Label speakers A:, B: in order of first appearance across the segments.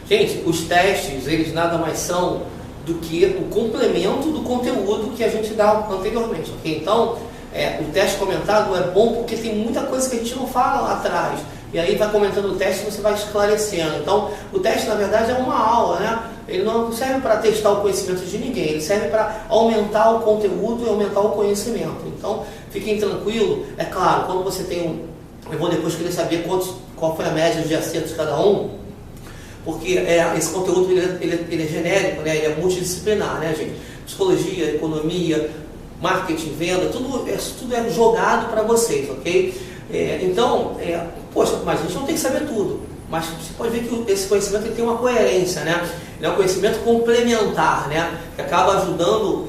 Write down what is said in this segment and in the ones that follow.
A: Gente, os testes, eles nada mais são do que o complemento do conteúdo que a gente dá anteriormente, ok? Então, o teste comentado é bom porque tem muita coisa que a gente não fala lá atrás. E aí vai comentando o teste e você vai esclarecendo. Então, o teste, na verdade, é uma aula, né? Ele não serve para testar o conhecimento de ninguém, ele serve para aumentar o conteúdo e aumentar o conhecimento. Então, fiquem tranquilos. É claro, quando você tem eu vou depois querer saber qual foi a média de acertos de cada um, porque esse conteúdo ele é genérico, né? Ele é multidisciplinar, né, gente? Psicologia, economia, marketing, venda, tudo é jogado para vocês, ok? Poxa, mas a gente não tem que saber tudo. Mas você pode ver que esse conhecimento ele tem uma coerência, né? Ele é um conhecimento complementar, né? Que acaba ajudando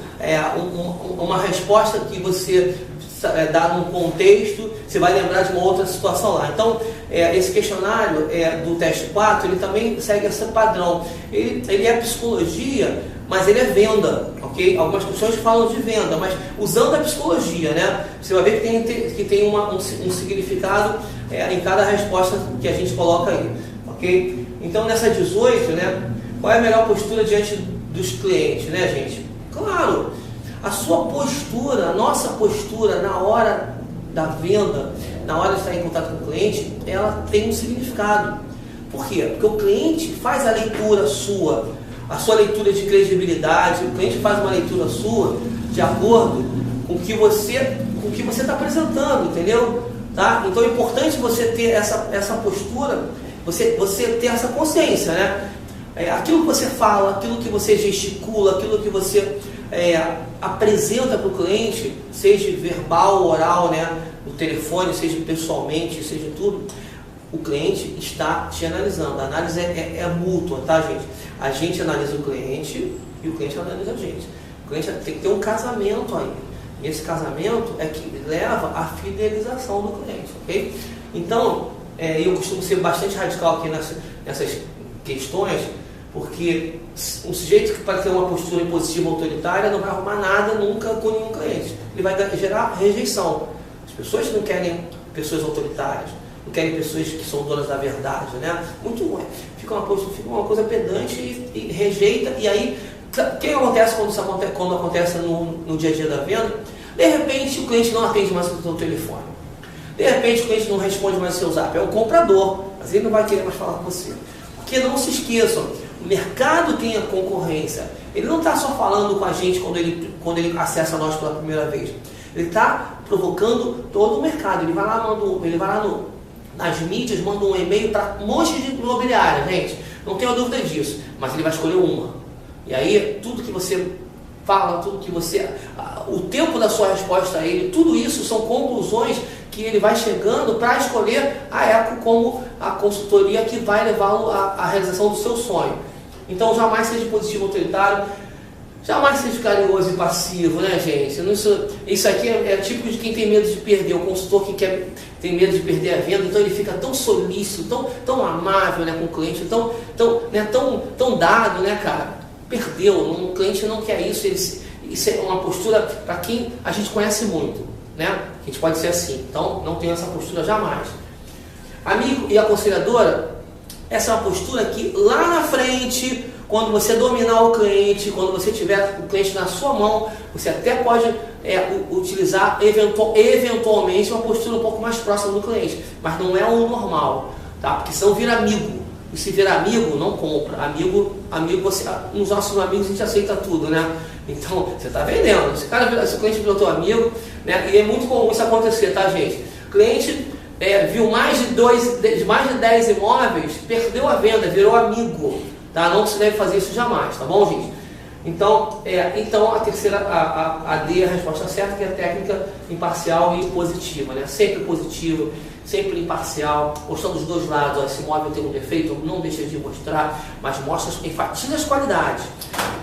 A: uma resposta que você dá num contexto, você vai lembrar de uma outra situação lá. Então, esse questionário do teste 4, ele também segue esse padrão. Ele é psicologia, mas ele é venda, ok? Algumas pessoas falam de venda, mas usando a psicologia, né? Você vai ver que tem um significado em cada resposta que a gente coloca aí, ok? Então, nessa 18, né? Qual é a melhor postura diante dos clientes, né, gente? Claro, a sua postura, a nossa postura na hora da venda, na hora de estar em contato com o cliente, ela tem um significado. Por quê? Porque o cliente faz a leitura sua, a sua leitura de credibilidade, o cliente faz uma leitura sua de acordo com o que você está apresentando, entendeu? Tá? Então é importante você ter essa postura, você ter essa consciência, né? Aquilo que você fala, aquilo que você gesticula, aquilo que você apresenta para o cliente, seja verbal, oral, né? No telefone, seja pessoalmente, seja tudo, o cliente está te analisando. A análise é mútua, tá, gente? A gente analisa o cliente e o cliente analisa a gente. O cliente tem que ter um casamento aí. E esse casamento é que leva à fidelização do cliente, ok? Então, eu costumo ser bastante radical aqui nessas questões, porque um sujeito que para ter uma postura impositiva autoritária não vai arrumar nada nunca com nenhum cliente. Ele vai gerar rejeição. As pessoas não querem pessoas autoritárias, não querem pessoas que são donas da verdade, né? Muito ruim. Fica uma coisa pedante e rejeita. E aí, o que acontece quando acontece no dia a dia da venda? De repente, o cliente não atende mais o seu telefone. De repente, o cliente não responde mais o seu zap. É um comprador, mas ele não vai querer mais falar com você. Porque não se esqueçam, o mercado tem a concorrência. Ele não está só falando com a gente quando ele acessa nós pela primeira vez. Ele está provocando todo o mercado. Ele vai lá nas mídias, manda um e-mail para um monte de imobiliária, gente. Não tenho dúvida disso. Mas ele vai escolher uma. E aí, tudo que você fala, o tempo da sua resposta a ele, tudo isso são conclusões que ele vai chegando para escolher a Eco como a consultoria que vai levá-lo à realização do seu sonho. Então, jamais seja positivo autoritário, jamais seja carinhoso e passivo, né, gente? Isso aqui é típico de quem tem medo de perder, o consultor que tem medo de perder a venda, então ele fica tão solícito, tão amável, né, com o cliente, tão dado, né, cara? Perdeu, o cliente não quer isso, isso é uma postura para quem a gente conhece muito, né? A gente pode ser assim, então não tenha essa postura jamais. Amigo e aconselhadora, essa é uma postura que lá na frente, quando você dominar o cliente, quando você tiver o cliente na sua mão, você até pode utilizar eventualmente uma postura um pouco mais próxima do cliente, mas não é o normal, tá? Porque senão vira amigo. E se virar amigo, não compra. Amigo nos nossos amigos a gente aceita tudo, né? Então, você está vendendo. Se o cliente virou teu amigo, né? E é muito comum isso acontecer, tá, gente? O cliente viu mais de 10 imóveis, perdeu a venda, virou amigo. Tá? Não se deve fazer isso jamais, tá bom, gente? Então a terceira, a D é a resposta certa, que é a técnica imparcial e positiva, né? Sempre positivo, sempre imparcial, mostrando os dois lados. Esse imóvel tem um defeito, não deixa de mostrar, mas enfatiza as qualidades.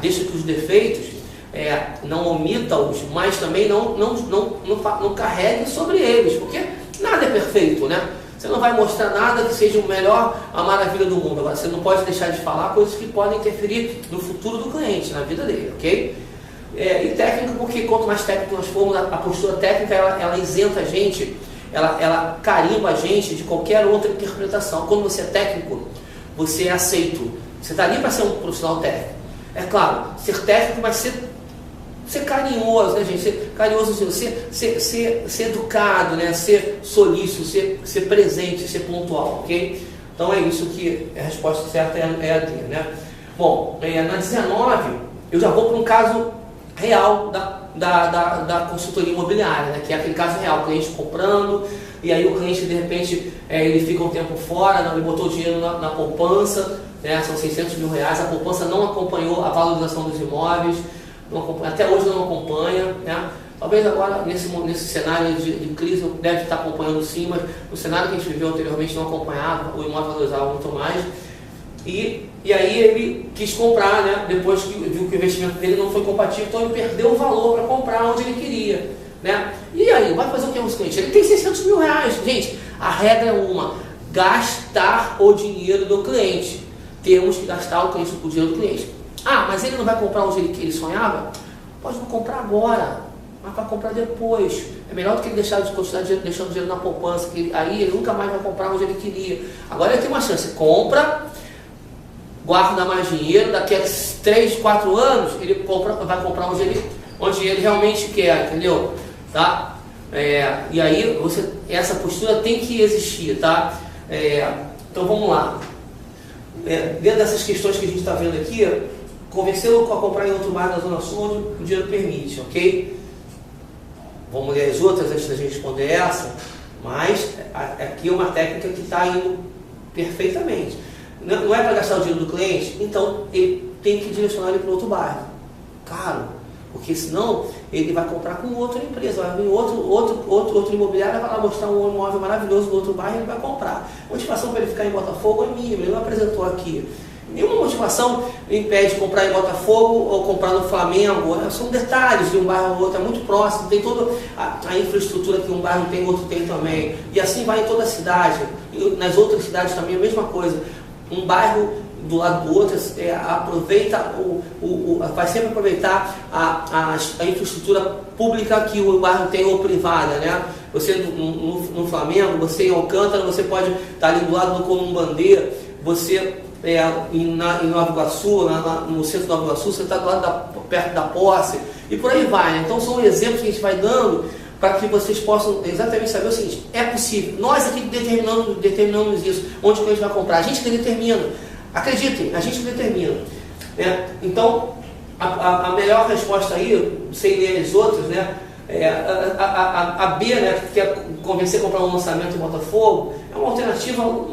A: Deixa que os defeitos, não omita-os, mas também não carregue sobre eles, porque nada é perfeito, né? Você não vai mostrar nada que seja o melhor, a maravilha do mundo. Agora, você não pode deixar de falar coisas que podem interferir no futuro do cliente, na vida dele, ok? E técnico, porque quanto mais técnico nós formos, a postura técnica, ela isenta a gente, ela carimba a gente de qualquer outra interpretação. Quando você é técnico, você é aceito, Você está ali para ser um profissional técnico. É claro, ser técnico, mas ser carinhoso, né, gente? Ser carinhoso, ser educado, né? Ser solícito, ser presente, ser pontual, ok? Então é isso que a resposta certa é a D, né? Bom, na 19, eu já vou para um caso real da consultoria imobiliária, né? Que é aquele caso real, o cliente comprando, e aí o cliente, de repente, ele fica um tempo fora, ele botou o dinheiro na poupança, né? São 600 mil reais, a poupança não acompanhou a valorização dos imóveis, até hoje não acompanha, né? Talvez agora, nesse cenário de crise, deve estar acompanhando sim, mas no cenário que a gente viveu anteriormente não acompanhava, o imóvel valorizava muito mais. E aí ele quis comprar, né? Depois que viu que o investimento dele não foi compatível, então ele perdeu o valor para comprar onde ele queria, né? E aí, vai fazer o que com os clientes? Ele tem 600 mil reais. Gente, a regra é uma: gastar o dinheiro do cliente. Temos que gastar o dinheiro do cliente. Ah, mas ele não vai comprar onde ele sonhava? Pode não comprar agora, mas vai comprar depois. É melhor do que ele continuar deixando dinheiro na poupança, que aí ele nunca mais vai comprar onde ele queria. Agora ele tem uma chance: compra, guarda mais dinheiro, daqui a 3, 4 anos ele vai comprar onde ele realmente quer, entendeu? Tá? E aí essa postura tem que existir, tá? Então vamos lá. Dentro dessas questões que a gente está vendo aqui, convencê-lo a comprar em outro bairro da Zona Sul onde o dinheiro permite, ok? Vamos ler as outras antes da gente responder essa, mas aqui é uma técnica que está indo perfeitamente. Não é para gastar o dinheiro do cliente, então ele tem que direcionar ele para outro bairro, caro, porque senão ele vai comprar com outra empresa, vai vir outro imobiliário, vai lá mostrar um imóvel maravilhoso no outro bairro e ele vai comprar. A motivação para ele ficar em Botafogo é mínima, ele não apresentou aqui. Nenhuma motivação impede de comprar em Botafogo ou comprar no Flamengo. São detalhes de um bairro ou outro, é muito próximo, tem toda a infraestrutura que um bairro tem, outro tem também. E assim vai em toda a cidade. E nas outras cidades também a mesma coisa. Um bairro do lado do outro aproveita, vai sempre aproveitar a infraestrutura pública que o bairro tem ou privada, né? Você no Flamengo, você em Alcântara, você pode estar ali do lado do Columbandeira, você em Nova Iguaçu, no centro de Nova Iguaçu, você está do lado perto da Posse, e por aí vai, né? Então são exemplos que a gente vai dando para que vocês possam exatamente saber o seguinte: é possível, nós aqui determinamos isso, onde o cliente vai comprar, a gente que determina, acreditem, a gente que determina, né? Então a melhor resposta aí, sem ler as outras, né? A B, né, que é convencer a comprar um lançamento em Botafogo, é uma alternativa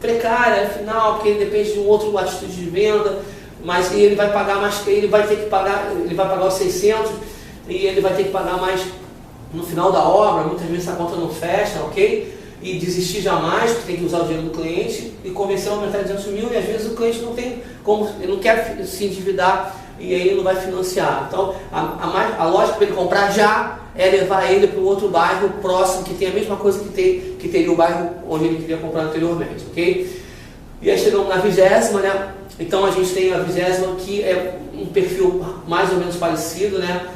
A: precária, afinal, porque ele depende de um outro atitude de venda, mas ele vai pagar mais, ele vai pagar os 600 e ele vai ter que pagar mais no final da obra, muitas vezes a conta não fecha, ok? E desistir jamais, porque tem que usar o dinheiro do cliente e convencer a aumentar 200 mil, e às vezes o cliente não tem como, ele não quer se endividar e aí ele não vai financiar. Então a lógica para ele comprar já é levar ele para um outro bairro próximo, que tem a mesma coisa que teria o bairro onde ele queria comprar anteriormente, ok? E aí chegamos na 20ª, né? Então a gente tem a 20ª, que é um perfil mais ou menos parecido, né?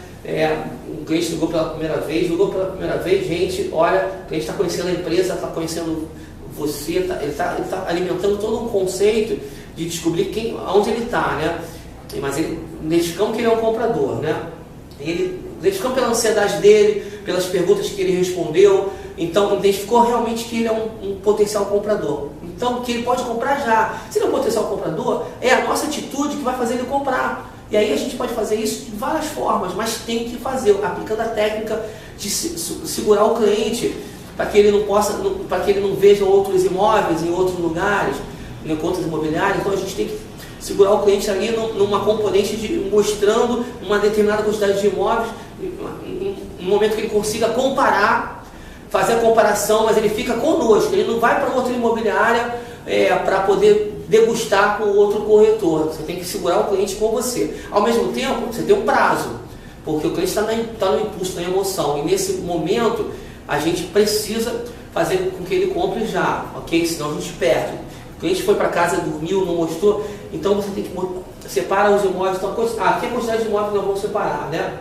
A: O cliente ligou pela primeira vez, gente, olha, o cliente está conhecendo a empresa, está conhecendo você, ele está alimentando todo um conceito de descobrir onde ele está, né? Mas identificamos que ele é um comprador, né? Identificamos pela ansiedade dele, pelas perguntas que ele respondeu, então identificou realmente que ele é um potencial comprador. Então, que ele pode comprar já. Se ele é um potencial comprador, é a nossa atitude que vai fazer ele comprar. E aí a gente pode fazer isso de várias formas, mas tem que fazer, aplicando a técnica de segurar o cliente, para que ele não veja outros imóveis em outros lugares, em contas imobiliárias. Então a gente tem que segurar o cliente ali numa componente mostrando uma determinada quantidade de imóveis, no momento que ele consiga comparar, fazer a comparação, mas ele fica conosco, ele não vai para outra imobiliária para poder degustar com outro corretor. Você tem que segurar o cliente com você. Ao mesmo tempo, você tem um prazo, porque o cliente está no impulso, na emoção, e nesse momento a gente precisa fazer com que ele compre já, ok? Senão a gente perde. O cliente foi para casa, dormiu, não mostrou, então você tem que separar os imóveis. Então, aqui é a quantidade de imóveis que nós vamos separar, né?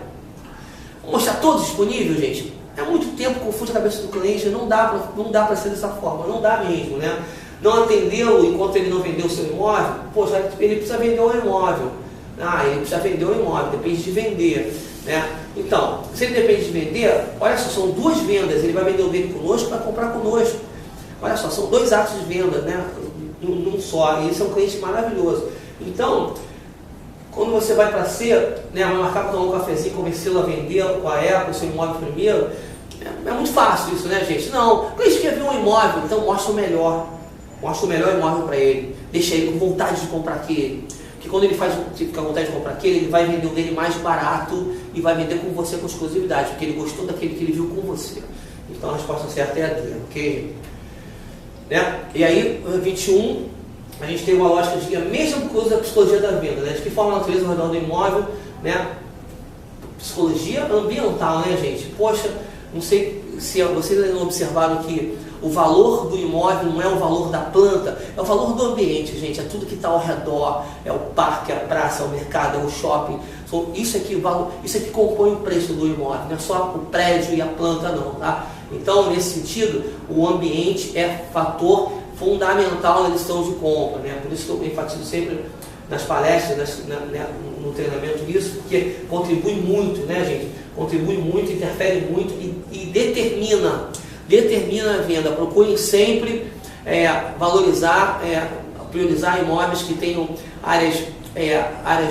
A: Vamos mostrar todos disponíveis, gente? É muito tempo, confunde a cabeça do cliente, não dá para ser dessa forma, não dá mesmo, né? não atendeu enquanto ele não vendeu o seu imóvel, poxa, ele precisa vender o imóvel. Ele precisa vender o imóvel, depende de vender, né? Então, se ele depende de vender, olha só, são duas vendas, ele vai vender o dele conosco, vai comprar conosco. Olha só, são dois atos de venda, né? Num só, e esse é um cliente maravilhoso. Então, quando você vai para ser, né, vai marcar para tomar um cafezinho, convencê-lo a vender o seu imóvel primeiro, é muito fácil isso, né, gente? Não, o cliente quer ver um imóvel, então mostra o melhor imóvel para ele, deixa ele com vontade de comprar aquele. Porque quando ele fica com vontade de comprar aquele, ele vai vender o dele mais barato e vai vender com você com exclusividade, porque ele gostou daquele que ele viu com você. Então a resposta certa é a D, ok? Né? E aí, 21, a gente tem uma lógica de a mesma coisa da psicologia da venda, né? De que forma a natureza ao redor do imóvel, né? Psicologia ambiental, né, gente? Poxa, não sei se vocês ainda não observaram que o valor do imóvel não é o valor da planta, é o valor do ambiente, gente. É tudo que está ao redor, é o parque, a praça, é o mercado, é o shopping. Isso é que compõe o preço do imóvel, não é só o prédio e a planta não, tá? Então, nesse sentido, o ambiente é fator fundamental na decisão de compra, né? Por isso que eu enfatizo sempre nas palestras, no treinamento isso, porque contribui muito, né, gente? Contribui muito, interfere muito e determina a venda. Procurem sempre valorizar, priorizar imóveis que tenham áreas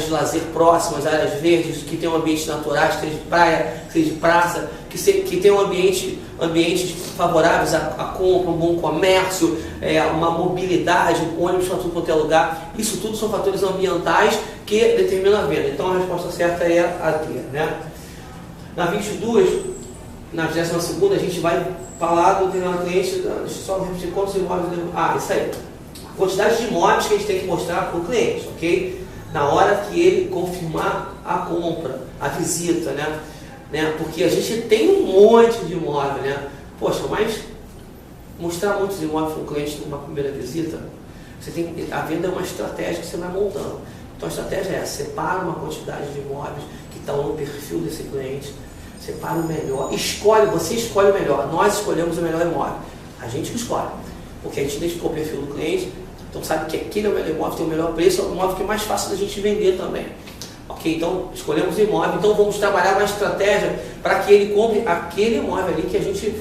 A: de lazer próximas, áreas verdes, que tenham ambientes naturais, seja de praia, seja de praça, que tenham ambientes favoráveis à compra, um bom comércio, uma mobilidade, ônibus para tudo quanto é lugar. Isso tudo são fatores ambientais que determinam a venda. Então a resposta certa é a D, né? Na 22, na 22ª, a gente vai falar do determinado cliente, deixa eu só repetir quantos imóveis... isso aí. A quantidade de imóveis que a gente tem que mostrar para o cliente, ok? Na hora que ele confirmar a compra, a visita, né? Porque a gente tem um monte de imóvel, né? Poxa, mas mostrar muitos imóveis para o cliente numa primeira visita, a venda é uma estratégia que você vai montando. Então a estratégia é essa: separa uma quantidade de imóveis que estão no perfil desse cliente, separa o melhor, você escolhe o melhor, nós escolhemos o melhor imóvel, a gente que escolhe, porque a gente identificou o perfil do cliente, então sabe que aquele é o melhor imóvel, tem o melhor preço, é o imóvel que é mais fácil da gente vender também. Ok, então escolhemos o imóvel, então vamos trabalhar uma estratégia para que ele compre aquele imóvel ali que a gente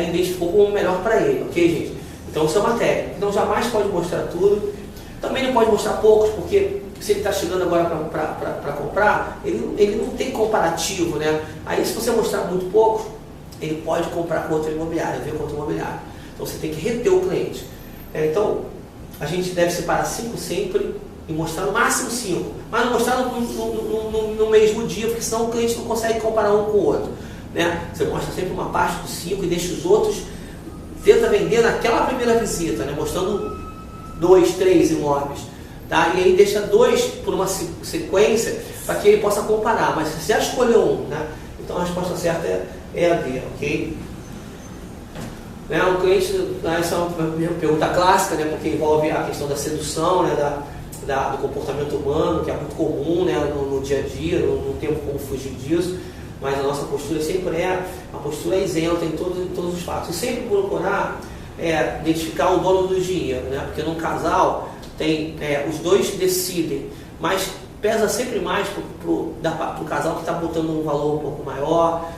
A: identificou como o melhor para ele, ok, gente? Então isso é uma técnica. Então jamais pode mostrar tudo, também não pode mostrar poucos, porque se ele está chegando agora para comprar, ele não tem comparativo, né? Aí se você mostrar muito pouco, ele pode comprar com outra imobiliária, ver com outra imobiliária. Então você tem que reter o cliente. Então a gente deve separar 5 sempre e mostrar no máximo 5, mas não mostrar no mesmo dia, porque senão o cliente não consegue comparar um com o outro, né? Você mostra sempre uma parte dos 5 e deixa os outros, tenta vender naquela primeira visita, né? Mostrando 2, 3 imóveis, tá? E aí deixa 2 por uma sequência para que ele possa comparar, mas você já escolheu um, né? Então a resposta certa é a D, ok? O cliente, essa é uma pergunta clássica, né? Porque envolve a questão da sedução, né? Do comportamento humano, que é muito comum, né? no dia a dia, não temos como fugir disso, mas a nossa postura sempre é uma postura isenta em todos os fatos. E sempre procurar identificar o dono do dinheiro, né? Porque num casal tem os dois decidem, mas pesa sempre mais para o casal que está botando um valor um pouco maior,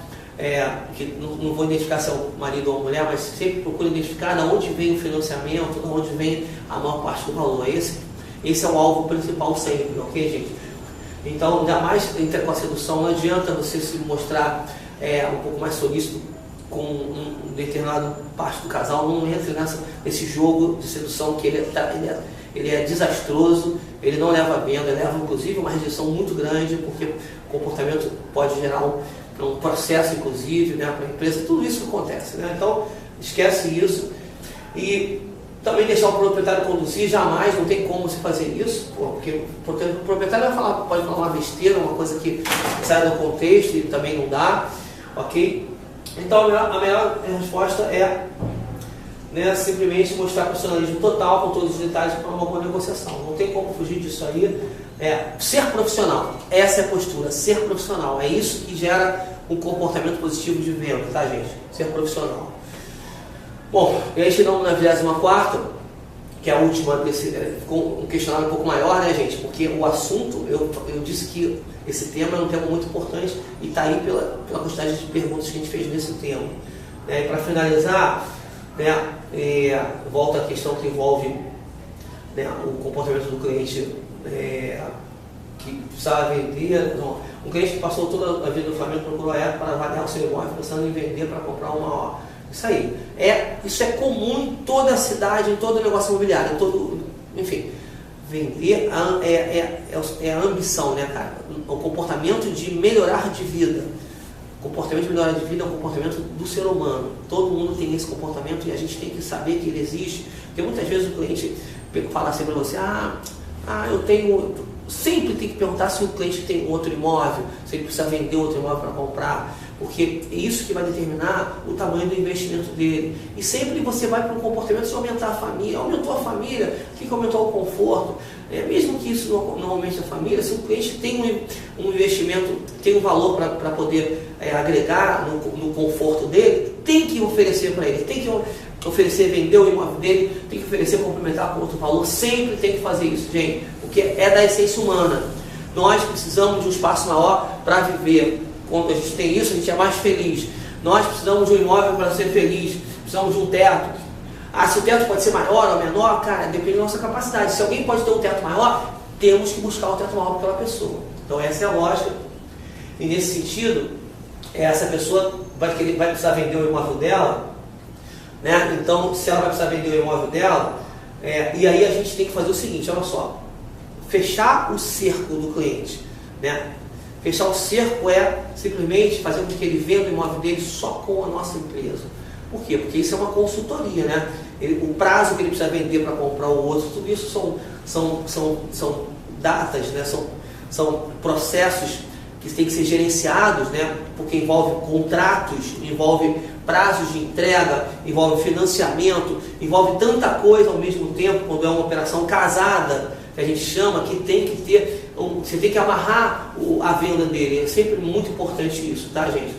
A: que não vou identificar se é o marido ou a mulher, mas sempre procura identificar de onde vem o financiamento, de onde vem a maior parte do valor. Esse é o alvo principal sempre, ok, gente? Então, ainda mais com a sedução, não adianta você se mostrar um pouco mais solícito com um determinado parte do casal, não entra nesse jogo de sedução que ele é desastroso, ele não leva a venda, leva inclusive uma rejeição muito grande, porque o comportamento pode gerar um processo, inclusive, né, para a empresa, tudo isso que acontece, né? Então, esquece isso. E também deixar o proprietário conduzir, jamais, não tem como você fazer isso, porque o proprietário pode falar uma besteira, uma coisa que sai do contexto e também não dá, ok? Então a melhor resposta é simplesmente mostrar profissionalismo total com todos os detalhes para uma boa negociação. Não tem como fugir disso aí. Ser profissional, essa é a postura, ser profissional, é isso que gera um comportamento positivo de venda, tá, gente? Ser profissional. Bom, e aí chegamos na 24ª, que é a última desse, ficou um questionário um pouco maior, né, gente? Porque o assunto, eu disse que esse tema é um tema muito importante e está aí pela quantidade de perguntas que a gente fez nesse tema. E para finalizar, né, volta a questão que envolve, né, o comportamento do cliente que precisava vender. Não, um cliente que passou toda a vida no Flamengo procurou a época para avaliar o seu imóvel pensando em vender para comprar uma hora. Isso aí. Isso é comum em toda a cidade, em todo negócio imobiliário, enfim. Vender é a ambição, né, cara? O comportamento de melhorar de vida. O comportamento de melhorar de vida é um comportamento do ser humano. Todo mundo tem esse comportamento e a gente tem que saber que ele existe. Porque muitas vezes o cliente fala assim para você, eu tenho... Sempre tem que perguntar se o cliente tem outro imóvel, se ele precisa vender outro imóvel para comprar, porque é isso que vai determinar o tamanho do investimento dele. E sempre você vai para um comportamento de aumentar a família. Aumentou a família, o que aumentou o conforto? Mesmo que isso não aumente a família, se o cliente tem um investimento, tem um valor para poder agregar no conforto dele, tem que oferecer para ele, tem que oferecer, vender o imóvel dele, tem que oferecer, complementar com outro valor, sempre tem que fazer isso, gente, porque é da essência humana. Nós precisamos de um espaço maior para viver. Quando a gente tem isso, a gente é mais feliz. Nós precisamos de um imóvel para ser feliz, precisamos de um teto. Se o teto pode ser maior ou menor, cara, depende da nossa capacidade. Se alguém pode ter um teto maior, temos que buscar o teto maior para aquela pessoa. Então essa é a lógica. E nesse sentido, essa pessoa vai precisar vender o imóvel dela, né? Então, se ela vai precisar vender o imóvel dela, e aí a gente tem que fazer o seguinte, olha só, fechar o cerco do cliente, né? Fechar o cerco é simplesmente fazer com que ele venda o imóvel dele só com a nossa empresa. Por quê? Porque isso é uma consultoria, né? O prazo que ele precisa vender para comprar o outro, tudo isso são datas, né? São processos que têm que ser gerenciados, né? Porque envolve contratos, envolve prazos de entrega, envolve financiamento, envolve tanta coisa ao mesmo tempo, quando é uma operação casada, que a gente chama, que tem que ter, você tem que amarrar a venda dele. É sempre muito importante isso, tá, gente?